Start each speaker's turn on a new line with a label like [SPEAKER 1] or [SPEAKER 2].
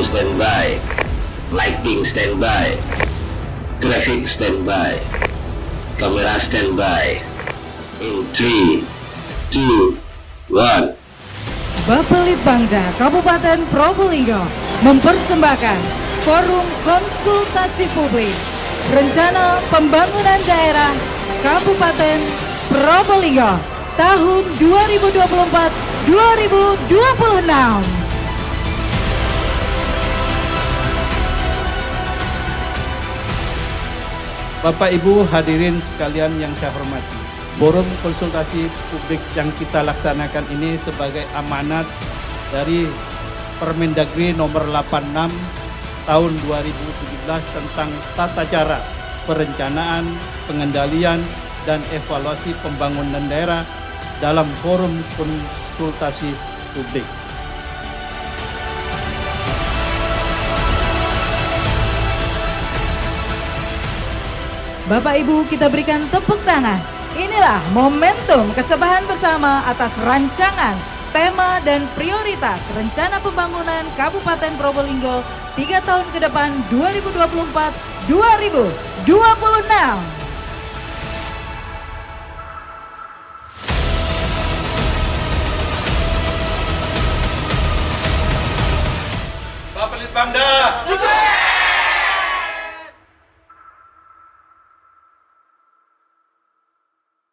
[SPEAKER 1] audio standby, lighting standby, graphic standby, kamera standby. In 3, 2, 1.
[SPEAKER 2] Bapelitbangda Kabupaten Probolinggo mempersembahkan Forum Konsultasi Publik Rencana Pembangunan Daerah Kabupaten Probolinggo tahun 2024-2026.
[SPEAKER 3] Bapak Ibu hadirin sekalian yang saya hormati, forum konsultasi publik yang kita laksanakan ini sebagai amanat dari Permendagri nomor 86 tahun 2017 tentang tata cara perencanaan, pengendalian, dan evaluasi pembangunan daerah dalam forum konsultasi publik.
[SPEAKER 2] Bapak Ibu, kita berikan tepuk tangan. Inilah momentum kesepahaman bersama atas rancangan, tema dan prioritas rencana pembangunan Kabupaten Probolinggo 3 tahun ke depan 2024-2026.
[SPEAKER 3] Bapelitbangda